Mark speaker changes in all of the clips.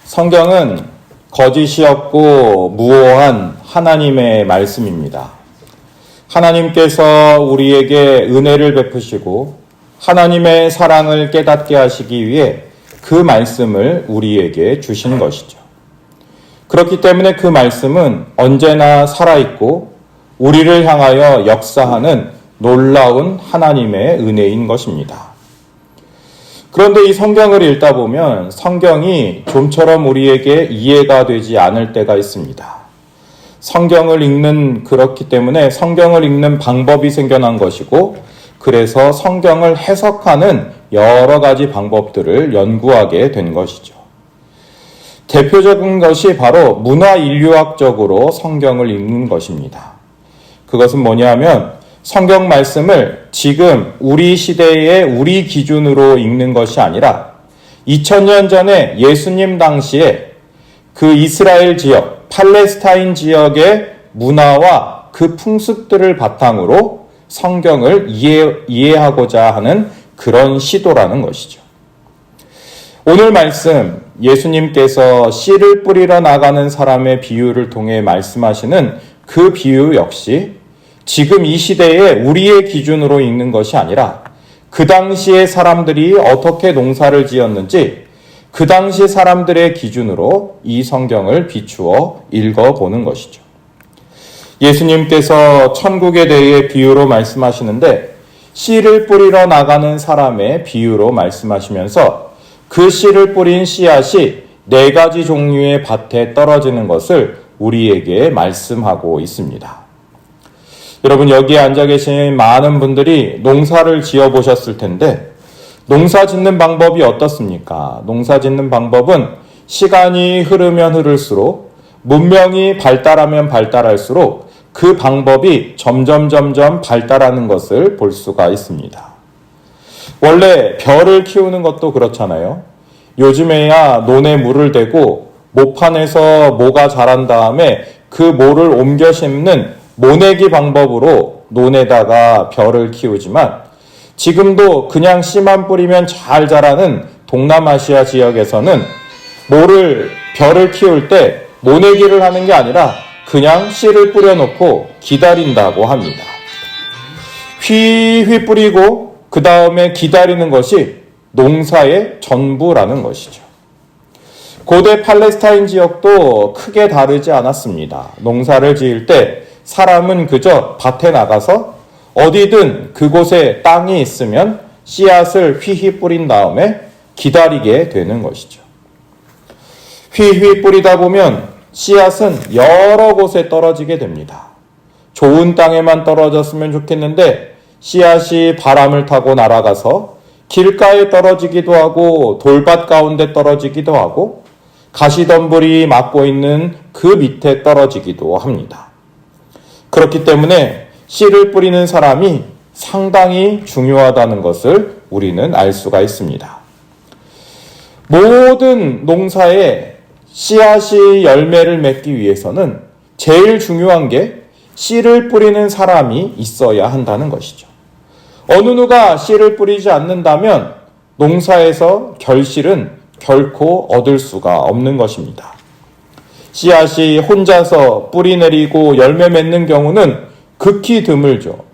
Speaker 1: 성경은 거짓이 없고 무오한 하나님의 말씀입니다. 하나님께서 우리에게 은혜를 베푸시고 하나님의 사랑을 깨닫게 하시기 위해 그 말씀을 우리에게 주신 것이죠. 그렇기 때문에 그 말씀은 언제나 살아있고 우리를 향하여 역사하는 놀라운 하나님의 은혜인 것입니다. 그런데 이 성경을 읽다 보면 성경이 좀처럼 우리에게 이해가 되지 않을 때가 있습니다. 그렇기 때문에 성경을 읽는 방법이 생겨난 것이고, 그래서 성경을 해석하는 여러 가지 방법들을 연구하게 된 것이죠. 대표적인 것이 바로 문화인류학적으로 성경을 읽는 것입니다. 그것은 뭐냐면 성경 말씀을 지금 우리 시대의 우리 기준으로 읽는 것이 아니라 2000년 전에 예수님 당시에 그 이스라엘 지역, 팔레스타인 지역의 문화와 그 풍습들을 바탕으로 성경을 이해하고자 하는 그런 시도라는 것이죠. 오늘 말씀, 예수님께서 씨를 뿌리러 나가는 사람의 비유를 통해 말씀하시는 그 비유 역시 지금 이 시대에 우리의 기준으로 읽는 것이 아니라 그 당시의 사람들이 어떻게 농사를 지었는지 그 당시 사람들의 기준으로 이 성경을 비추어 읽어보는 것이죠. 예수님께서 천국에 대해 비유로 말씀하시는데 씨를 뿌리러 나가는 사람의 비유로 말씀하시면서 그 씨를 뿌린 씨앗이 4가지 종류의 밭에 떨어지는 것을 우리에게 말씀하고 있습니다. 여러분, 여기에 앉아 계신 많은 분들이 농사를 지어 보셨을 텐데 농사 짓는 방법이 어떻습니까? 농사 짓는 방법은 시간이 흐르면 흐를수록, 문명이 발달하면 발달할수록 그 방법이 점점 발달하는 것을 볼 수가 있습니다. 원래 벼를 키우는 것도 그렇잖아요. 요즘에야 논에 물을 대고 모판에서 모가 자란 다음에 그 모를 옮겨 심는 모내기 방법으로 논에다가 벼를 키우지만, 지금도 그냥 씨만 뿌리면 잘 자라는 동남아시아 지역에서는 벼를 키울 때 모내기를 하는 게 아니라 그냥 씨를 뿌려놓고 기다린다고 합니다. 휘휘 뿌리고 그 다음에 기다리는 것이 농사의 전부라는 것이죠. 고대 팔레스타인 지역도 크게 다르지 않았습니다. 농사를 지을 때 사람은 그저 밭에 나가서 어디든 그곳에 땅이 있으면 씨앗을 휘휘 뿌린 다음에 기다리게 되는 것이죠. 휘휘 뿌리다 보면 씨앗은 여러 곳에 떨어지게 됩니다. 좋은 땅에만 떨어졌으면 좋겠는데 씨앗이 바람을 타고 날아가서 길가에 떨어지기도 하고 돌밭 가운데 떨어지기도 하고 가시덤불이 막고 있는 그 밑에 떨어지기도 합니다. 그렇기 때문에 씨를 뿌리는 사람이 상당히 중요하다는 것을 우리는 알 수가 있습니다. 모든 농사에 씨앗이 열매를 맺기 위해서는 제일 중요한 게 씨를 뿌리는 사람이 있어야 한다는 것이죠. 어느 누가 씨를 뿌리지 않는다면 농사에서 결실은 결코 얻을 수가 없는 것입니다. 씨앗이 혼자서 뿌리 내리고 열매 맺는 경우는 극히 드물죠.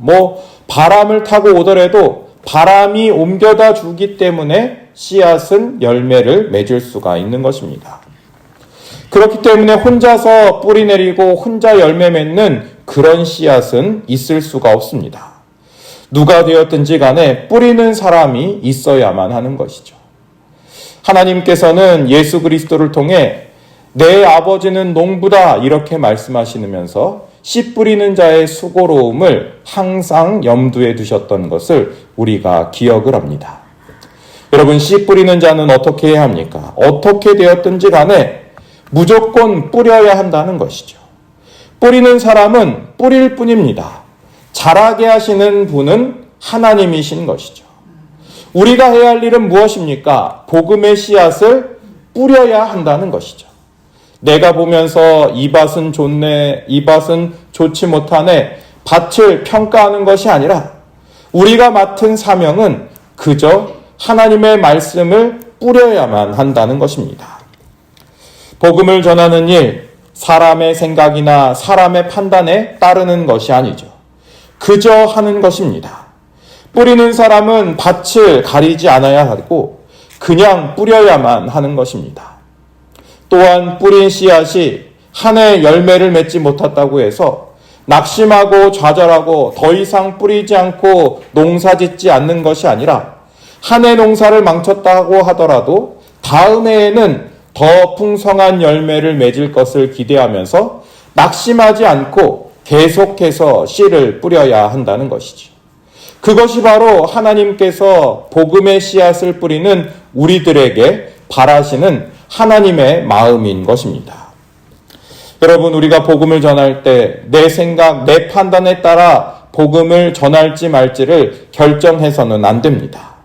Speaker 1: 바람을 타고 오더라도 바람이 옮겨다 주기 때문에 씨앗은 열매를 맺을 수가 있는 것입니다. 그렇기 때문에 혼자서 뿌리 내리고 혼자 열매 맺는 그런 씨앗은 있을 수가 없습니다. 누가 되었든지 간에 뿌리는 사람이 있어야만 하는 것이죠. 하나님께서는 예수 그리스도를 통해 내 아버지는 농부다 이렇게 말씀하시면서 씨 뿌리는 자의 수고로움을 항상 염두에 두셨던 것을 우리가 기억을 합니다. 여러분, 씨 뿌리는 자는 어떻게 해야 합니까? 어떻게 되었든지 간에 무조건 뿌려야 한다는 것이죠. 뿌리는 사람은 뿌릴 뿐입니다. 자라게 하시는 분은 하나님이신 것이죠. 우리가 해야 할 일은 무엇입니까? 복음의 씨앗을 뿌려야 한다는 것이죠. 내가 보면서 이 밭은 좋네, 이 밭은 좋지 못하네, 밭을 평가하는 것이 아니라 우리가 맡은 사명은 그저 하나님의 말씀을 뿌려야만 한다는 것입니다. 복음을 전하는 일, 사람의 생각이나 사람의 판단에 따르는 것이 아니죠. 그저 하는 것입니다. 뿌리는 사람은 밭을 가리지 않아야 하고 그냥 뿌려야만 하는 것입니다. 또한 뿌린 씨앗이 한 해 열매를 맺지 못했다고 해서 낙심하고 좌절하고 더 이상 뿌리지 않고 농사 짓지 않는 것이 아니라 한 해 농사를 망쳤다고 하더라도 다음 해에는 더 풍성한 열매를 맺을 것을 기대하면서 낙심하지 않고 계속해서 씨를 뿌려야 한다는 것이죠. 그것이 바로 하나님께서 복음의 씨앗을 뿌리는 우리들에게 바라시는 하나님의 마음인 것입니다. 여러분, 우리가 복음을 전할 때 내 생각, 내 판단에 따라 복음을 전할지 말지를 결정해서는 안 됩니다.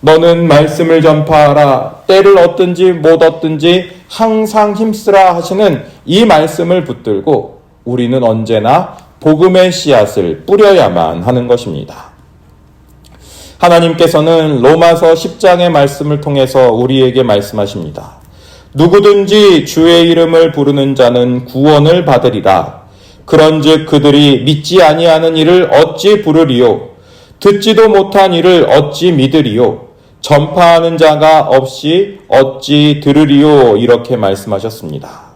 Speaker 1: 너는 말씀을 전파하라. 때를 얻든지 못 얻든지 항상 힘쓰라 하시는 이 말씀을 붙들고 우리는 언제나 복음의 씨앗을 뿌려야만 하는 것입니다. 하나님께서는 로마서 10장의 말씀을 통해서 우리에게 말씀하십니다. 누구든지 주의 이름을 부르는 자는 구원을 받으리라. 그런즉 그들이 믿지 아니하는 이를 어찌 부르리요? 듣지도 못한 이를 어찌 믿으리요? 전파하는 자가 없이 어찌 들으리요? 이렇게 말씀하셨습니다.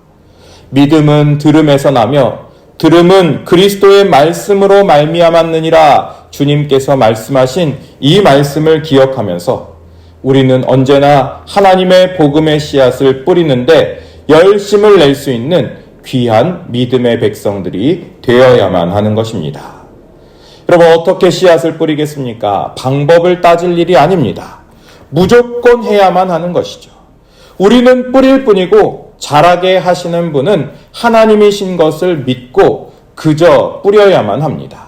Speaker 1: 믿음은 들음에서 나며 들음은 그리스도의 말씀으로 말미암았느니라 주님께서 말씀하신 이 말씀을 기억하면서 우리는 언제나 하나님의 복음의 씨앗을 뿌리는데 열심을 낼 수 있는 귀한 믿음의 백성들이 되어야만 하는 것입니다. 여러분, 어떻게 씨앗을 뿌리겠습니까? 방법을 따질 일이 아닙니다. 무조건 해야만 하는 것이죠. 우리는 뿌릴 뿐이고 자라게 하시는 분은 하나님이신 것을 믿고 그저 뿌려야만 합니다.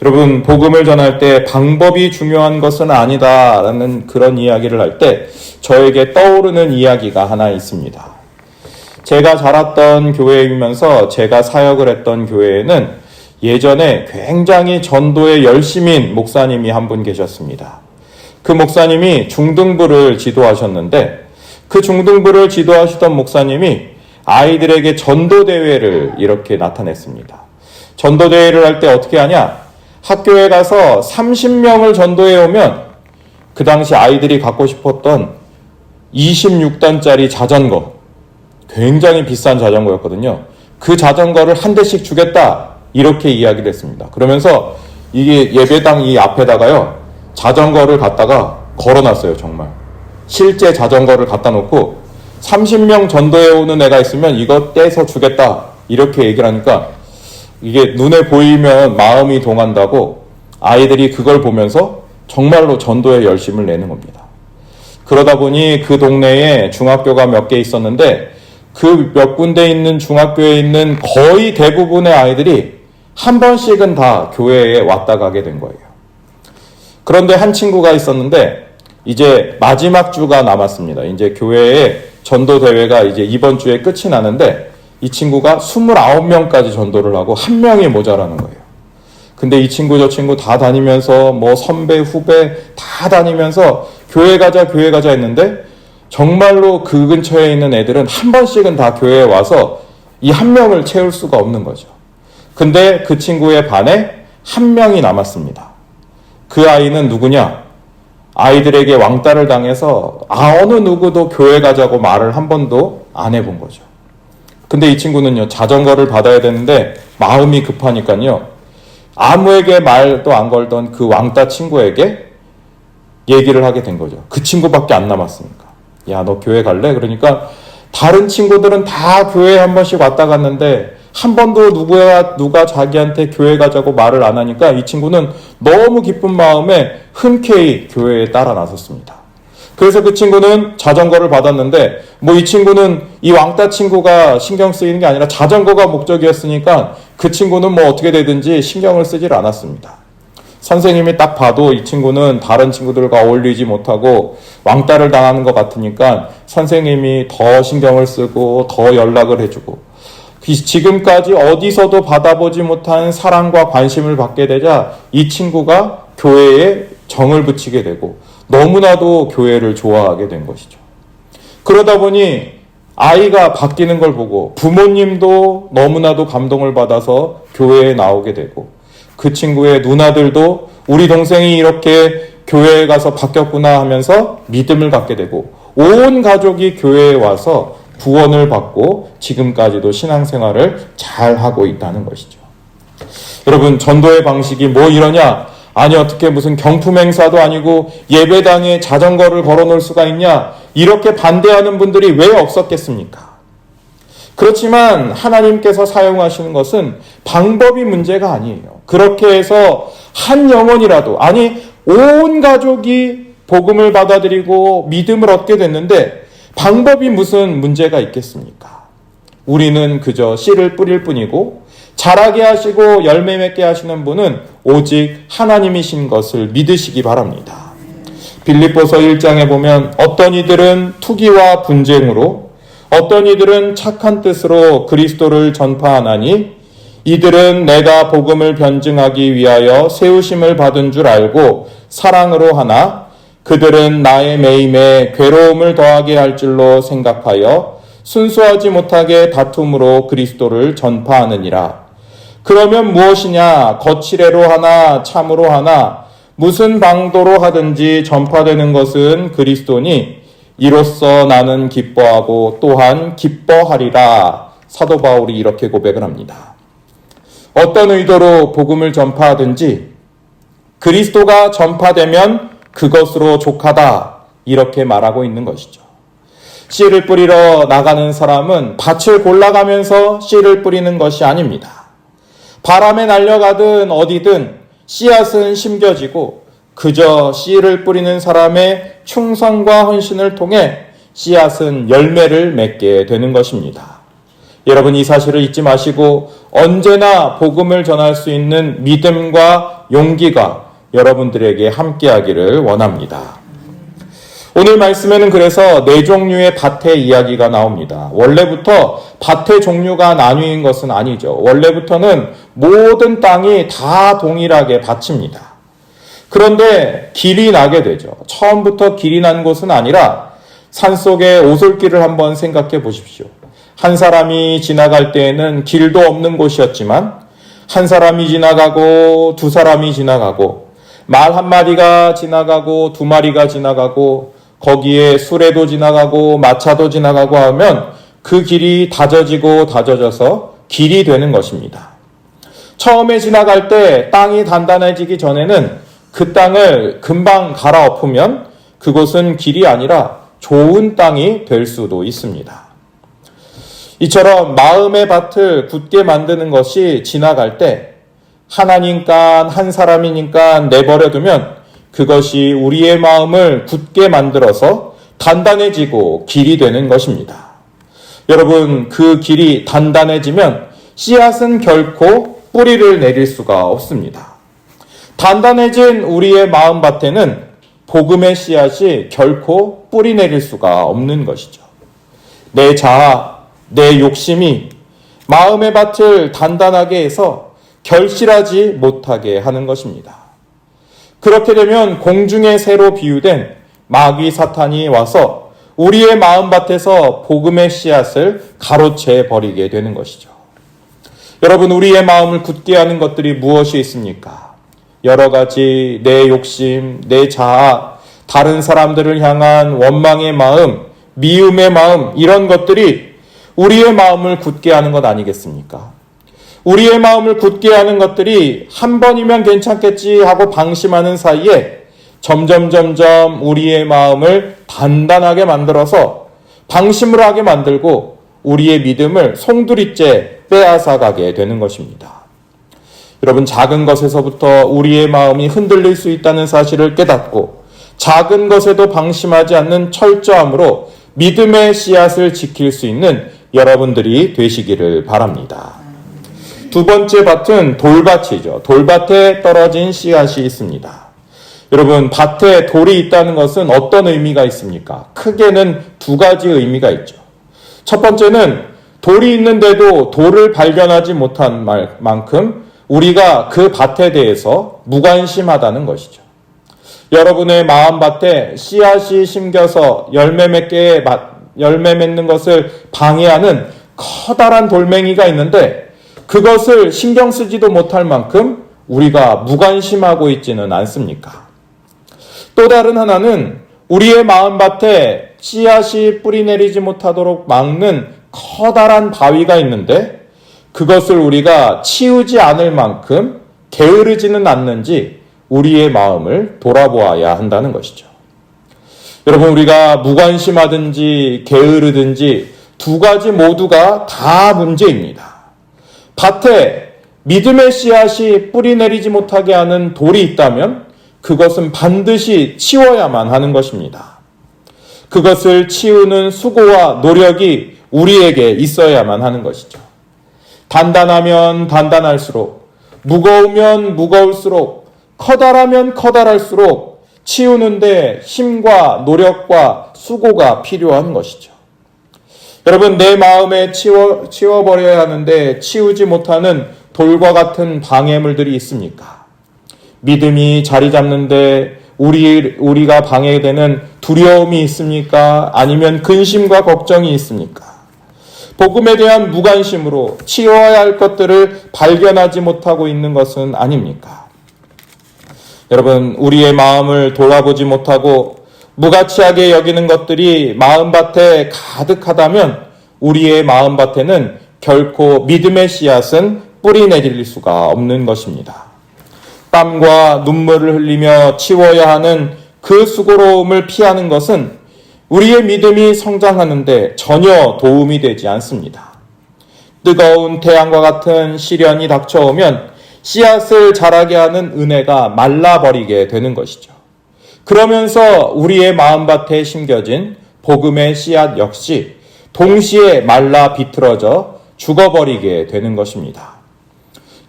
Speaker 1: 여러분, 복음을 전할 때 방법이 중요한 것은 아니다라는 그런 이야기를 할 때 저에게 떠오르는 이야기가 하나 있습니다. 제가 자랐던 교회이면서 제가 사역을 했던 교회에는 예전에 굉장히 전도에 열심인 목사님이 한 분 계셨습니다. 그 목사님이 중등부를 지도하셨는데 그 중등부를 지도하시던 목사님이 아이들에게 전도대회를 이렇게 나타냈습니다. 전도대회를 할 때 어떻게 하냐? 학교에 가서 30명을 전도해 오면 그 당시 아이들이 갖고 싶었던 26단짜리 자전거, 굉장히 비싼 자전거였거든요. 그 자전거를 한 대씩 주겠다 이렇게 이야기를 했습니다. 그러면서 이게 예배당 이 앞에다가요 자전거를 갖다가 걸어놨어요. 정말 실제 자전거를 갖다 놓고 30명 전도해 오는 애가 있으면 이거 떼서 주겠다 이렇게 얘기를 하니까 이게 눈에 보이면 마음이 동한다고 아이들이 그걸 보면서 정말로 전도에 열심을 내는 겁니다. 그러다 보니 그 동네에 중학교가 몇 개 있었는데 그 몇 군데 있는 중학교에 있는 거의 대부분의 아이들이 한 번씩은 다 교회에 왔다 가게 된 거예요. 그런데 한 친구가 있었는데 이제 마지막 주가 남았습니다. 이제 교회에 전도대회가 이제 이번 주에 끝이 나는데 이 친구가 29명까지 전도를 하고 한 명이 모자라는 거예요. 근데 이 친구 저 친구 다 다니면서 뭐 선배 후배 다 다니면서 교회 가자 했는데 정말로 그 근처에 있는 애들은 한 번씩은 다 교회에 와서 이 한 명을 채울 수가 없는 거죠. 근데 그 친구의 반에 한 명이 남았습니다. 그 아이는 누구냐? 아이들에게 왕따를 당해서 어느 누구도 교회 가자고 말을 한 번도 안 해본 거죠. 근데 이 친구는요, 자전거를 받아야 되는데 마음이 급하니까요, 아무에게 말도 안 걸던 그 왕따 친구에게 얘기를 하게 된 거죠. 그 친구밖에 안 남았으니까. 야, 너 교회 갈래? 그러니까 다른 친구들은 다 교회에 한 번씩 왔다 갔는데 한 번도 누가 자기한테 교회 가자고 말을 안 하니까 이 친구는 너무 기쁜 마음에 흔쾌히 교회에 따라 나섰습니다. 그래서 그 친구는 자전거를 받았는데 이 친구는 이 왕따 친구가 신경 쓰이는 게 아니라 자전거가 목적이었으니까 그 친구는 어떻게 되든지 신경을 쓰질 않았습니다. 선생님이 딱 봐도 이 친구는 다른 친구들과 어울리지 못하고 왕따를 당하는 것 같으니까 선생님이 더 신경을 쓰고 더 연락을 해주고 지금까지 어디서도 받아보지 못한 사랑과 관심을 받게 되자 이 친구가 교회에 정을 붙이게 되고 너무나도 교회를 좋아하게 된 것이죠. 그러다 보니 아이가 바뀌는 걸 보고 부모님도 너무나도 감동을 받아서 교회에 나오게 되고 그 친구의 누나들도 우리 동생이 이렇게 교회에 가서 바뀌었구나 하면서 믿음을 갖게 되고 온 가족이 교회에 와서 구원을 받고 지금까지도 신앙생활을 잘 하고 있다는 것이죠. 여러분, 전도의 방식이 뭐 이러냐? 아니, 어떻게 무슨 경품 행사도 아니고 예배당에 자전거를 걸어놓을 수가 있냐? 이렇게 반대하는 분들이 왜 없었겠습니까? 그렇지만 하나님께서 사용하시는 것은 방법이 문제가 아니에요. 그렇게 해서 한 영혼이라도, 아니 온 가족이 복음을 받아들이고 믿음을 얻게 됐는데 방법이 무슨 문제가 있겠습니까? 우리는 그저 씨를 뿌릴 뿐이고 자라게 하시고 열매 맺게 하시는 분은 오직 하나님이신 것을 믿으시기 바랍니다. 빌립보서 1장에 보면 어떤 이들은 투기와 분쟁으로 어떤 이들은 착한 뜻으로 그리스도를 전파하나니 이들은 내가 복음을 변증하기 위하여 세우심을 받은 줄 알고 사랑으로 하나 그들은 나의 매임에 괴로움을 더하게 할 줄로 생각하여 순수하지 못하게 다툼으로 그리스도를 전파하느니라. 그러면 무엇이냐? 거칠애로 하나 참으로 하나 무슨 방도로 하든지 전파되는 것은 그리스도니 이로써 나는 기뻐하고 또한 기뻐하리라. 사도 바울이 이렇게 고백을 합니다. 어떤 의도로 복음을 전파하든지 그리스도가 전파되면 그것으로 족하다. 이렇게 말하고 있는 것이죠. 씨를 뿌리러 나가는 사람은 밭을 골라가면서 씨를 뿌리는 것이 아닙니다. 바람에 날려가든 어디든 씨앗은 심겨지고 그저 씨를 뿌리는 사람의 충성과 헌신을 통해 씨앗은 열매를 맺게 되는 것입니다. 여러분, 이 사실을 잊지 마시고 언제나 복음을 전할 수 있는 믿음과 용기가 여러분들에게 함께하기를 원합니다. 오늘 말씀에는 그래서 네 종류의 밭의 이야기가 나옵니다. 원래부터 밭의 종류가 나뉘는 것은 아니죠. 원래부터는 모든 땅이 다 동일하게 밭입니다. 그런데 길이 나게 되죠. 처음부터 길이 난 곳은 아니라 산속의 오솔길을 한번 생각해 보십시오. 한 사람이 지나갈 때에는 길도 없는 곳이었지만 한 사람이 지나가고 두 사람이 지나가고 말 한 마리가 지나가고 두 마리가 지나가고 거기에 수레도 지나가고 마차도 지나가고 하면 그 길이 다져지고 다져져서 길이 되는 것입니다. 처음에 지나갈 때 땅이 단단해지기 전에는 그 땅을 금방 갈아엎으면 그곳은 길이 아니라 좋은 땅이 될 수도 있습니다. 이처럼 마음의 밭을 굳게 만드는 것이 지나갈 때 하나니까 한 사람이니까 내버려두면 그것이 우리의 마음을 굳게 만들어서 단단해지고 길이 되는 것입니다. 여러분, 그 길이 단단해지면 씨앗은 결코 뿌리를 내릴 수가 없습니다. 단단해진 우리의 마음밭에는 복음의 씨앗이 결코 뿌리 내릴 수가 없는 것이죠. 내 자아, 내 욕심이 마음의 밭을 단단하게 해서 결실하지 못하게 하는 것입니다. 그렇게 되면 공중의 새로 비유된 마귀 사탄이 와서 우리의 마음밭에서 복음의 씨앗을 가로채 버리게 되는 것이죠. 여러분, 우리의 마음을 굳게 하는 것들이 무엇이 있습니까? 여러 가지 내 욕심, 내 자아, 다른 사람들을 향한 원망의 마음, 미움의 마음, 이런 것들이 우리의 마음을 굳게 하는 것 아니겠습니까? 우리의 마음을 굳게 하는 것들이 한 번이면 괜찮겠지 하고 방심하는 사이에 점점 우리의 마음을 단단하게 만들어서 방심을 하게 만들고 우리의 믿음을 송두리째 빼앗아가게 되는 것입니다. 여러분, 작은 것에서부터 우리의 마음이 흔들릴 수 있다는 사실을 깨닫고 작은 것에도 방심하지 않는 철저함으로 믿음의 씨앗을 지킬 수 있는 여러분들이 되시기를 바랍니다. 두 번째 밭은 돌밭이죠. 돌밭에 떨어진 씨앗이 있습니다. 여러분, 밭에 돌이 있다는 것은 어떤 의미가 있습니까? 크게는 두 가지 의미가 있죠. 첫 번째는 돌이 있는데도 돌을 발견하지 못한 만큼 우리가 그 밭에 대해서 무관심하다는 것이죠. 여러분의 마음밭에 씨앗이 심겨서 열매 맺게 열매 맺는 것을 방해하는 커다란 돌멩이가 있는데 그것을 신경 쓰지도 못할 만큼 우리가 무관심하고 있지는 않습니까? 또 다른 하나는 우리의 마음밭에 씨앗이 뿌리내리지 못하도록 막는 커다란 바위가 있는데 그것을 우리가 치우지 않을 만큼 게으르지는 않는지 우리의 마음을 돌아보아야 한다는 것이죠. 여러분, 우리가 무관심하든지 게으르든지 두 가지 모두가 다 문제입니다. 밭에 믿음의 씨앗이 뿌리내리지 못하게 하는 돌이 있다면 그것은 반드시 치워야만 하는 것입니다. 그것을 치우는 수고와 노력이 우리에게 있어야만 하는 것이죠. 단단하면 단단할수록, 무거우면 무거울수록, 커다라면 커다랄수록 치우는데 힘과 노력과 수고가 필요한 것이죠. 여러분, 내 마음에 치워버려야 하는데 치우지 못하는 돌과 같은 방해물들이 있습니까? 믿음이 자리 잡는데 우리가 방해되는 두려움이 있습니까? 아니면 근심과 걱정이 있습니까? 복음에 대한 무관심으로 치워야 할 것들을 발견하지 못하고 있는 것은 아닙니까? 여러분, 우리의 마음을 돌아보지 못하고 무가치하게 여기는 것들이 마음밭에 가득하다면 우리의 마음밭에는 결코 믿음의 씨앗은 뿌리 내릴 수가 없는 것입니다. 땀과 눈물을 흘리며 치워야 하는 그 수고로움을 피하는 것은 우리의 믿음이 성장하는데 전혀 도움이 되지 않습니다. 뜨거운 태양과 같은 시련이 닥쳐오면 씨앗을 자라게 하는 은혜가 말라버리게 되는 것이죠. 그러면서 우리의 마음밭에 심겨진 복음의 씨앗 역시 동시에 말라 비틀어져 죽어버리게 되는 것입니다.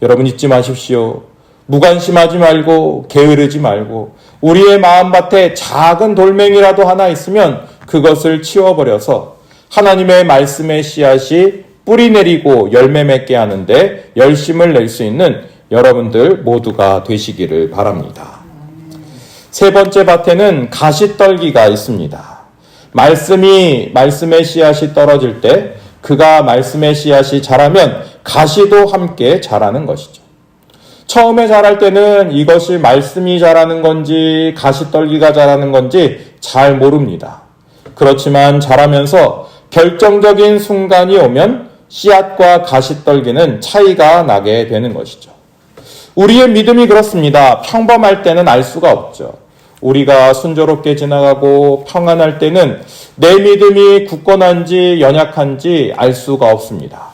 Speaker 1: 여러분, 잊지 마십시오. 무관심하지 말고 게으르지 말고 우리의 마음밭에 작은 돌멩이라도 하나 있으면 그것을 치워버려서 하나님의 말씀의 씨앗이 뿌리 내리고 열매 맺게 하는데 열심을 낼 수 있는 여러분들 모두가 되시기를 바랍니다. 세 번째 밭에는 가시떨기가 있습니다. 말씀의 씨앗이 떨어질 때 그가 말씀의 씨앗이 자라면 가시도 함께 자라는 것이죠. 처음에 자랄 때는 이것이 말씀이 자라는 건지 가시떨기가 자라는 건지 잘 모릅니다. 그렇지만 자라면서 결정적인 순간이 오면 씨앗과 가시떨기는 차이가 나게 되는 것이죠. 우리의 믿음이 그렇습니다. 평범할 때는 알 수가 없죠. 우리가 순조롭게 지나가고 평안할 때는 내 믿음이 굳건한지 연약한지 알 수가 없습니다.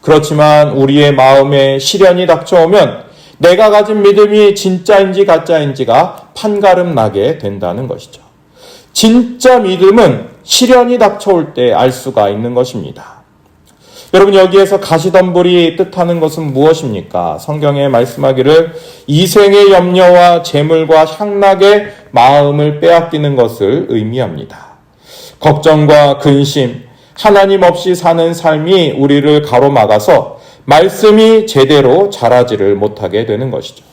Speaker 1: 그렇지만 우리의 마음에 시련이 닥쳐오면 내가 가진 믿음이 진짜인지 가짜인지가 판가름 나게 된다는 것이죠. 진짜 믿음은 시련이 닥쳐올 때 알 수가 있는 것입니다. 여러분, 여기에서 가시덤불이 뜻하는 것은 무엇입니까? 성경에 말씀하기를 이생의 염려와 재물과 향락의 마음을 빼앗기는 것을 의미합니다. 걱정과 근심, 하나님 없이 사는 삶이 우리를 가로막아서 말씀이 제대로 자라지를 못하게 되는 것이죠.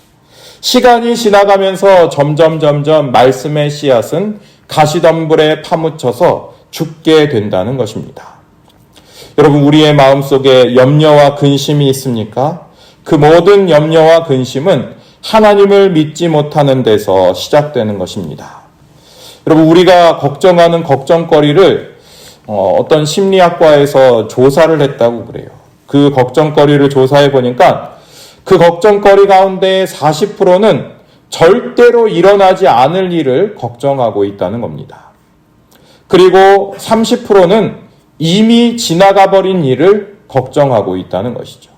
Speaker 1: 시간이 지나가면서 점점 말씀의 씨앗은 가시덤불에 파묻혀서 죽게 된다는 것입니다. 여러분, 우리의 마음속에 염려와 근심이 있습니까? 그 모든 염려와 근심은 하나님을 믿지 못하는 데서 시작되는 것입니다. 여러분, 우리가 걱정하는 걱정거리를 어떤 심리학과에서 조사를 했다고 그래요. 그 걱정거리를 조사해 보니까 그 걱정거리 가운데 40%는 절대로 일어나지 않을 일을 걱정하고 있다는 겁니다. 그리고 30%는 이미 지나가 버린 일을 걱정하고 있다는 것이죠.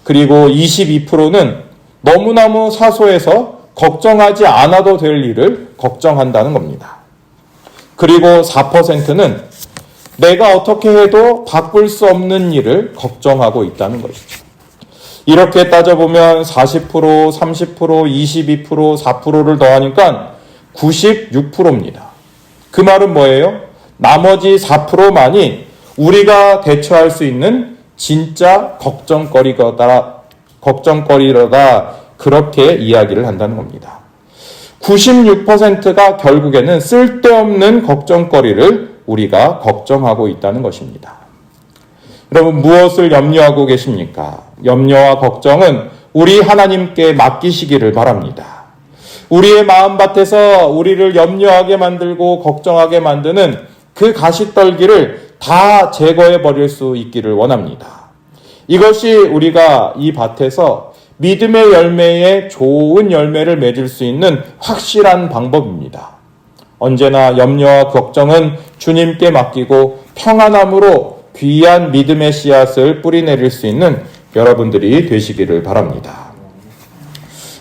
Speaker 1: 그리고 22%는 너무너무 사소해서 걱정하지 않아도 될 일을 걱정한다는 겁니다. 그리고 4%는 내가 어떻게 해도 바꿀 수 없는 일을 걱정하고 있다는 것이죠. 이렇게 따져보면 40%, 30%, 22%, 4%를 더하니까 96%입니다. 그 말은 뭐예요? 나머지 4%만이 우리가 대처할 수 있는 진짜 걱정거리로다 그렇게 이야기를 한다는 겁니다. 96%가 결국에는 쓸데없는 걱정거리를 우리가 걱정하고 있다는 것입니다. 여러분, 무엇을 염려하고 계십니까? 염려와 걱정은 우리 하나님께 맡기시기를 바랍니다. 우리의 마음밭에서 우리를 염려하게 만들고 걱정하게 만드는 그 가시떨기를 다 제거해 버릴 수 있기를 원합니다. 이것이 우리가 이 밭에서 믿음의 열매에 좋은 열매를 맺을 수 있는 확실한 방법입니다. 언제나 염려와 걱정은 주님께 맡기고 평안함으로 귀한 믿음의 씨앗을 뿌리내릴 수 있는 여러분들이 되시기를 바랍니다.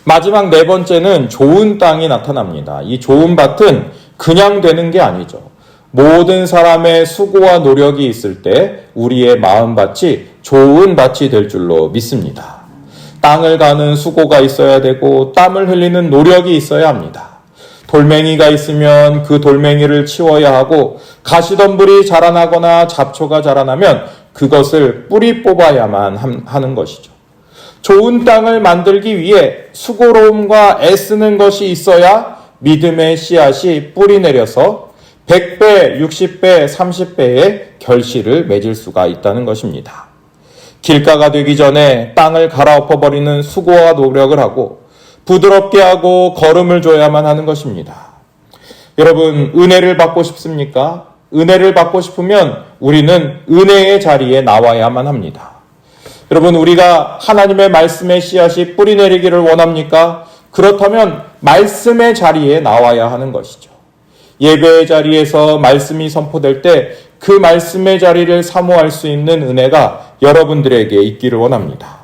Speaker 1: 마지막 네 번째는 좋은 땅이 나타납니다. 이 좋은 밭은 그냥 되는 게 아니죠. 모든 사람의 수고와 노력이 있을 때 우리의 마음밭이 좋은 밭이 될 줄로 믿습니다. 땅을 가는 수고가 있어야 되고 땀을 흘리는 노력이 있어야 합니다. 돌멩이가 있으면 그 돌멩이를 치워야 하고 가시덤불이 자라나거나 잡초가 자라나면 그것을 뿌리 뽑아야만 하는 것이죠. 좋은 땅을 만들기 위해 수고로움과 애쓰는 것이 있어야 믿음의 씨앗이 뿌리 내려서 100배, 60배, 30배의 결실을 맺을 수가 있다는 것입니다. 길가가 되기 전에 땅을 갈아엎어버리는 수고와 노력을 하고 부드럽게 하고 걸음을 줘야만 하는 것입니다. 여러분, 은혜를 받고 싶습니까? 은혜를 받고 싶으면 우리는 은혜의 자리에 나와야만 합니다. 여러분, 우리가 하나님의 말씀의 씨앗이 뿌리내리기를 원합니까? 그렇다면 말씀의 자리에 나와야 하는 것이죠. 예배의 자리에서 말씀이 선포될 때 그 말씀의 자리를 사모할 수 있는 은혜가 여러분들에게 있기를 원합니다.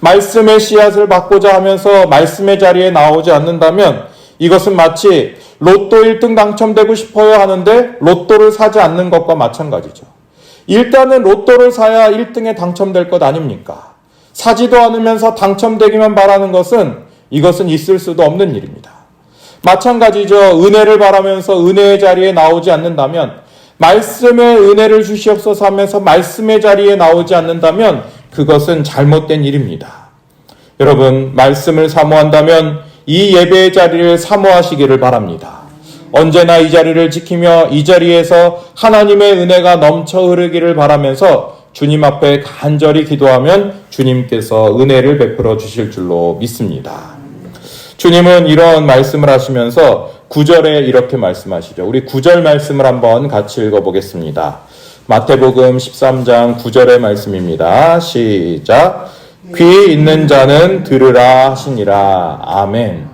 Speaker 1: 말씀의 씨앗을 받고자 하면서 말씀의 자리에 나오지 않는다면 이것은 마치 로또 1등 당첨되고 싶어야 하는데 로또를 사지 않는 것과 마찬가지죠. 일단은 로또를 사야 1등에 당첨될 것 아닙니까? 사지도 않으면서 당첨되기만 바라는 것은 이것은 있을 수도 없는 일입니다. 마찬가지죠. 은혜를 바라면서 은혜의 자리에 나오지 않는다면, 말씀의 은혜를 주시옵소서 하면서 말씀의 자리에 나오지 않는다면 그것은 잘못된 일입니다. 여러분, 말씀을 사모한다면 이 예배의 자리를 사모하시기를 바랍니다. 언제나 이 자리를 지키며 이 자리에서 하나님의 은혜가 넘쳐 흐르기를 바라면서 주님 앞에 간절히 기도하면 주님께서 은혜를 베풀어 주실 줄로 믿습니다. 주님은 이런 말씀을 하시면서 9절에 이렇게 말씀하시죠. 우리 9절 말씀을 한번 같이 읽어보겠습니다. 마태복음 13장 9절의 말씀입니다. 시작. 귀 있는 자는 들으라 하시니라. 아멘.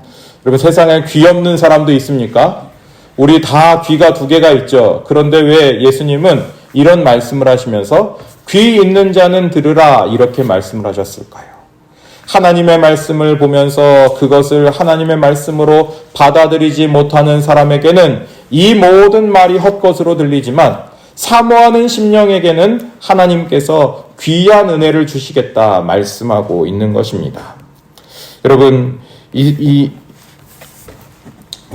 Speaker 1: 여러분, 세상에 귀 없는 사람도 있습니까? 우리 다 귀가 두 개가 있죠. 그런데 왜 예수님은 이런 말씀을 하시면서 귀 있는 자는 들으라 이렇게 말씀을 하셨을까요? 하나님의 말씀을 보면서 그것을 하나님의 말씀으로 받아들이지 못하는 사람에게는 이 모든 말이 헛것으로 들리지만 사모하는 심령에게는 하나님께서 귀한 은혜를 주시겠다 말씀하고 있는 것입니다. 여러분,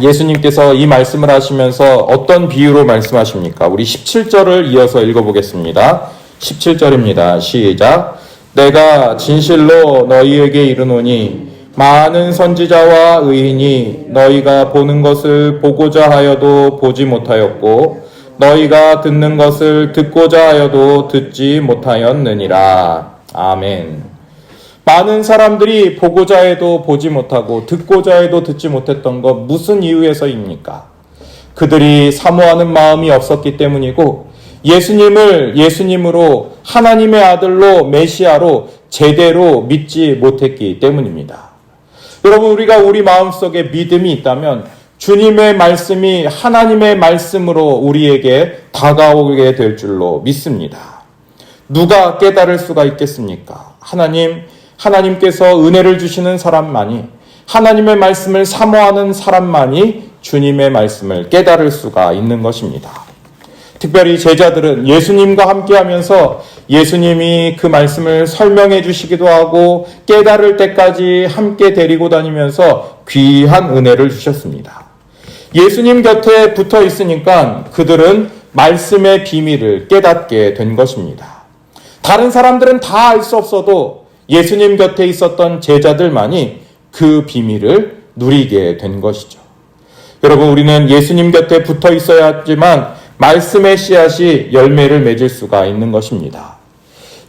Speaker 1: 예수님께서 이 말씀을 하시면서 어떤 비유로 말씀하십니까? 우리 17절을 이어서 읽어보겠습니다. 17절입니다. 시작. 내가 진실로 너희에게 이르노니 많은 선지자와 의인이 너희가 보는 것을 보고자 하여도 보지 못하였고 너희가 듣는 것을 듣고자 하여도 듣지 못하였느니라. 아멘. 많은 사람들이 보고자 해도 보지 못하고 듣고자 해도 듣지 못했던 것 무슨 이유에서입니까? 그들이 사모하는 마음이 없었기 때문이고 예수님을 예수님으로 하나님의 아들로 메시아로 제대로 믿지 못했기 때문입니다. 여러분, 우리가 우리 마음속에 믿음이 있다면 주님의 말씀이 하나님의 말씀으로 우리에게 다가오게 될 줄로 믿습니다. 누가 깨달을 수가 있겠습니까? 하나님께서 은혜를 주시는 사람만이, 하나님의 말씀을 사모하는 사람만이 주님의 말씀을 깨달을 수가 있는 것입니다. 특별히 제자들은 예수님과 함께하면서 예수님이 그 말씀을 설명해 주시기도 하고 깨달을 때까지 함께 데리고 다니면서 귀한 은혜를 주셨습니다. 예수님 곁에 붙어 있으니까 그들은 말씀의 비밀을 깨닫게 된 것입니다. 다른 사람들은 다 알 수 없어도 예수님 곁에 있었던 제자들만이 그 비밀을 누리게 된 것이죠. 여러분, 우리는 예수님 곁에 붙어 있어야 하지만 말씀의 씨앗이 열매를 맺을 수가 있는 것입니다.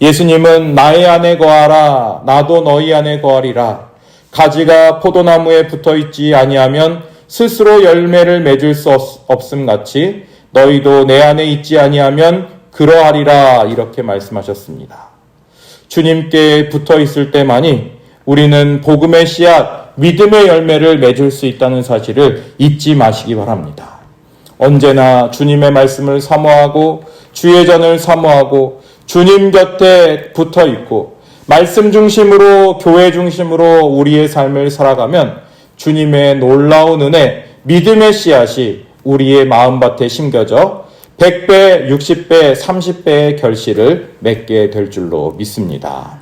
Speaker 1: 예수님은 나의 안에 거하라 나도 너희 안에 거하리라. 가지가 포도나무에 붙어있지 아니하면 스스로 열매를 맺을 수 없음 같이 너희도 내 안에 있지 아니하면 그러하리라 이렇게 말씀하셨습니다. 주님께 붙어있을 때만이 우리는 복음의 씨앗, 믿음의 열매를 맺을 수 있다는 사실을 잊지 마시기 바랍니다. 언제나 주님의 말씀을 사모하고 주의 전을 사모하고 주님 곁에 붙어있고 말씀 중심으로 교회 중심으로 우리의 삶을 살아가면 주님의 놀라운 은혜, 믿음의 씨앗이 우리의 마음밭에 심겨져 100배, 60배, 30배의 결실을 맺게 될 줄로 믿습니다.